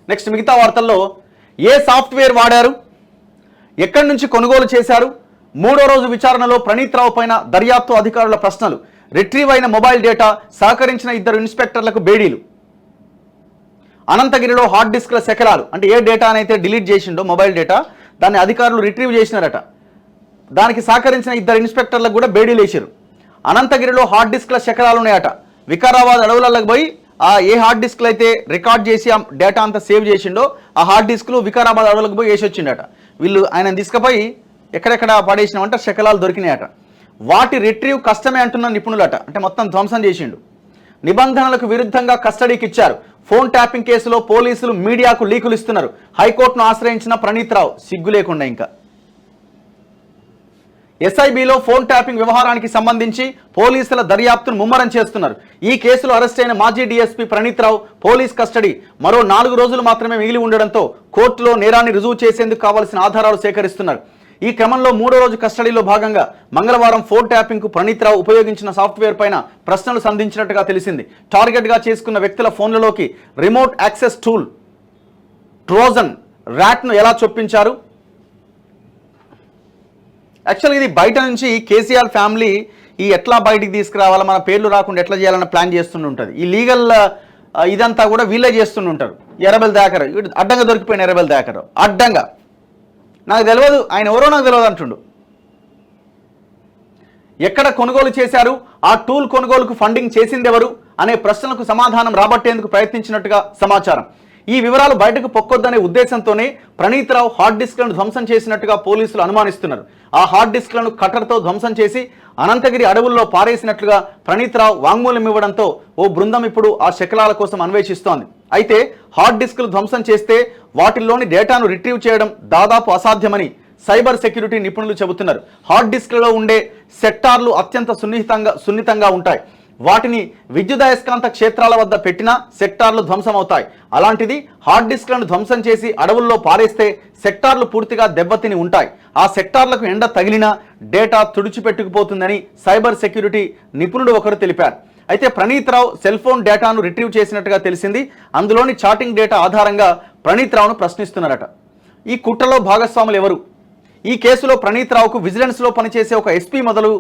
Next మిగతా వార్తల్లో ఏ software వాడారు, ఎక్కడి నుంచి కొనుగోలు చేశారు, మూడో రోజు విచారణలో ప్రణీత్ రావు పైన దర్యాప్తు అధికారుల ప్రశ్నలు, రిట్రీవ్ అయిన మొబైల్ డేటా, సహకరించిన 2 ఇన్స్పెక్టర్లకు బేడీలు, అనంతగిరిలో హార్డ్ డిస్క్ల శకలాలు, అంటే ఏ డేటానైతే డిలీట్ చేసిండో మొబైల్ డేటా దాన్ని అధికారులు రిట్రీవ్ చేసినారట, దానికి సహకరించిన 2 ఇన్స్పెక్టర్లకు కూడా బేడీలు వేసారు. అనంతగిరిలో హార్డ్ డిస్క్ల శకలాలు ఉన్నాయట. వికారాబాద్ అడవులకు పోయి ఏ హార్డ్ డిస్క్లు అయితే రికార్డ్ చేసి ఆ డేటా అంతా సేవ్ చేసిండో ఆ హార్డ్ డిస్క్లు వికారాబాద్ అడవులకు పోయి వేసి వచ్చిండట. వీళ్ళు ఆయన తీసుకుపోయి ఎక్కడెక్కడ పడేసినామంటే శకలాలు దొరికినాయట. వాటి రిట్రీవ్ కష్టమే అంటున్న నిపుణులట. అంటే మొత్తం ధ్వంసం చేసిండు. నిబంధనలకు విరుద్ధంగా కస్టడీకి ఇచ్చారు. ఫోన్ ట్యాపింగ్ కేసులో పోలీసులు మీడియాకు లీకులు ఇస్తున్నారు. హైకోర్టును ఆశ్రయించిన ప్రణీత్ రావు సిగ్గు లేకుండా ఇంకా. ఎస్ఐబిలో ఫోన్ ట్యాపింగ్ వ్యవహారానికి సంబంధించి పోలీసుల దర్యాప్తును ముమ్మరం చేస్తున్నారు. ఈ కేసులో అరెస్ట్ అయిన మాజీ డీఎస్పీ ప్రణీత్ రావు పోలీస్ కస్టడీ మరో 4 రోజులు మాత్రమే మిగిలి ఉండడంతో కోర్టులో నేరాన్ని రుజువు చేసేందుకు కావాల్సిన ఆధారాలు సేకరిస్తున్నారు. ఈ క్రమంలో 3వ రోజు కస్టడీలో భాగంగా మంగళవారం ఫోన్ ట్యాపింగ్ కు ప్రణీత్ రావు ఉపయోగించిన సాఫ్ట్వేర్ పైన ప్రశ్నలు సంధించినట్టుగా తెలిసింది. టార్గెట్ గా చేసుకున్న వ్యక్తుల ఫోన్లలోకి రిమోట్ యాక్సెస్ టూల్ ట్రోజన్ ర్యాట్ను ఎలా చొప్పించారు. యాక్చువల్గా ఇది బయట నుంచి కేసీఆర్ ఫ్యామిలీ ఈ ఎట్లా బయటికి తీసుకురావాలా, మన పేర్లు రాకుండా ఎట్లా చేయాలన్న ప్లాన్ చేస్తుంటుంది. ఈ లీగల్ ఇదంతా కూడా వీళ్ళే చేస్తుంటారు. ఎర్రబెల్ దాకర్ అడ్డంగా దొరికిపోయిన ఎర్రబెల్ దాకర్ అడ్డంగా నాకు తెలియదు, ఆయన ఎవరో నాకు తెలియదు అంటుండు. ఎక్కడ కొనుగోలు చేశారు, ఆ టూల్ కొనుగోలుకు ఫండింగ్ చేసింది ఎవరు అనే ప్రశ్నలకు సమాధానం రాబట్టేందుకు ప్రయత్నించినట్టుగా సమాచారం. ఈ వివరాలు బయటకు పొక్కొద్దనే ఉద్దేశంతోనే ప్రణీత్ రావు హార్డ్ డిస్క్లను ధ్వంసం చేసినట్టుగా పోలీసులు అనుమానిస్తున్నారు. ఆ హార్డ్ డిస్క్లను కట్టర్తో ధ్వంసం చేసి అనంతగిరి అడవుల్లో పారేసినట్లుగా ప్రణీత్ రావు వాంగ్మూలం ఇవ్వడంతో ఓ బృందం ఇప్పుడు ఆ శకలాల కోసం అన్వేషిస్తోంది. అయితే హార్డ్ డిస్క్లు ధ్వంసం చేస్తే వాటిల్లోని డేటాను రిట్రీవ్ చేయడం దాదాపు అసాధ్యమని సైబర్ సెక్యూరిటీ నిపుణులు చెబుతున్నారు. హార్డ్ డిస్క్లలో ఉండే సెక్టార్లు అత్యంత సున్నితంగా ఉంటాయి. వాటిని విద్యుదయస్కాంత క్షేత్రాల వద్ద పెట్టినా సెక్టార్లు ధ్వంసమవుతాయి. అలాంటిది హార్డ్ డిస్క్లను ధ్వంసం చేసి అడవుల్లో పారేస్తే సెక్టార్లు పూర్తిగా దెబ్బతిని ఉంటాయి. ఆ సెక్టార్లకు ఎండ తగిలినా డేటా తుడిచిపెట్టుకుపోతుందని సైబర్ సెక్యూరిటీ నిపుణుడు ఒకరు తెలిపారు. అయితే ప్రణీత్ రావు సెల్ ఫోన్ డేటాను రిట్రీవ్ చేసినట్టుగా తెలిసింది. అందులోని చాటింగ్ డేటా ఆధారంగా ప్రణీత్ రావును ప్రశ్నిస్తున్నారట. ఈ కుట్రలో భాగస్వాములు ఎవరు? ఈ కేసులో ప్రణీత్ రావుకు విజిలెన్స్లో పనిచేసే ఒక ఎస్పీ మొదలు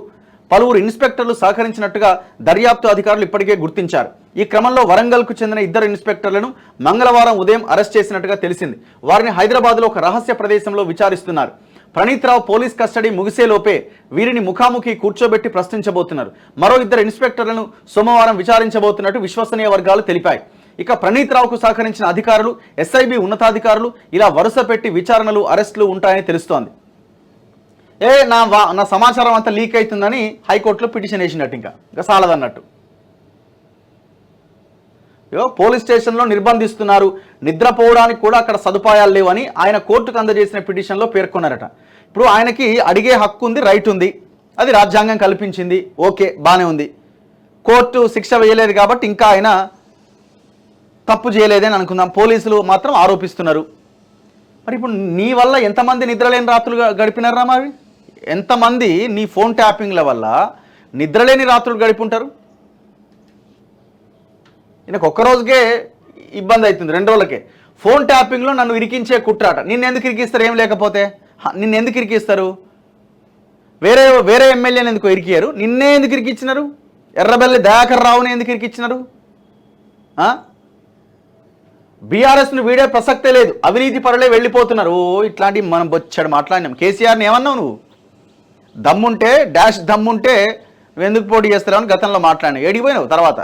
పలువురు ఇన్స్పెక్టర్లు సహకరించినట్టుగా దర్యాప్తు అధికారులు ఇప్పటికే గుర్తించారు. ఈ క్రమంలో వరంగల్కు చెందిన 2 ఇన్స్పెక్టర్లను మంగళవారం ఉదయం అరెస్ట్ చేసినట్టుగా తెలిసింది. వారిని హైదరాబాద్లో ఒక రహస్య ప్రదేశంలో విచారిస్తున్నారు. ప్రణీత్ రావు పోలీస్ కస్టడీ ముగిసేలోపే వీరిని ముఖాముఖి కూర్చోబెట్టి ప్రశ్నించబోతున్నారు. మరో 2 ఇన్స్పెక్టర్లను సోమవారం విచారించబోతున్నట్టు విశ్వసనీయ వర్గాలు తెలిపాయి. ఇక ప్రణీత్ రావుకు సహకరించిన అధికారులు, ఎస్ఐబి ఉన్నతాధికారులు ఇలా వరుస పెట్టి విచారణలు, అరెస్టులు ఉంటాయని తెలుస్తోంది. నా సమాచారం అంతా లీక్ అవుతుందని హైకోర్టులో పిటిషన్ వేసినట్టు ఇంకా సాలదన్నట్టు. పోలీస్ స్టేషన్లో నిర్బంధిస్తున్నారు, నిద్రపోవడానికి కూడా అక్కడ సదుపాయాలు లేవని ఆయన కోర్టుకు అందజేసిన పిటిషన్లో పేర్కొన్నారట. ఇప్పుడు ఆయనకి అడిగే హక్కు ఉంది, రైట్ ఉంది, అది రాజ్యాంగం కల్పించింది, ఓకే బాగానే ఉంది. కోర్టు శిక్ష వేయలేదు కాబట్టి ఇంకా ఆయన తప్పు చేయలేదని అనుకుందాం. పోలీసులు మాత్రం ఆరోపిస్తున్నారు. మరి ఇప్పుడు నీ వల్ల ఎంతమంది నిద్రలేని రాత్రులు గడిపినారా? మరి ఎంతమంది నీ ఫోన్ ట్యాపింగ్ల వల్ల నిద్రలేని రాత్రులు గడిపుంటారు? ఈయనకు ఒక్కరోజుకే ఇబ్బంది అవుతుంది, 2 రోజులకే. ఫోన్ ట్యాపింగ్లో నన్ను ఇరికించే కుట్రాట. నిన్నెందుకు ఇరికిస్తారు? ఏం లేకపోతే నిన్నెందుకు ఇరికిస్తారు? వేరే ఎమ్మెల్యేని ఎందుకు ఇరికియారు? నిన్నే ఎందుకు ఇరికిచ్చినారు? ఎర్రబెల్లి దయాకర్ రావుని ఎందుకు ఇరికిచ్చినారు? బీఆర్ఎస్ను వీడే ప్రసక్తే లేదు, అవినీతి పరులే వెళ్ళిపోతున్నారు. ఇట్లాంటివి మనం బొచ్చాడు మాట్లాడినాం. కేసీఆర్ని ఏమన్నావు నువ్వు? దమ్ముంటే డాష్ దమ్ముంటే నువ్వు ఎందుకు పోటీ చేస్తారని గతంలో మాట్లాడినావు. ఏడిపోయినావు తర్వాత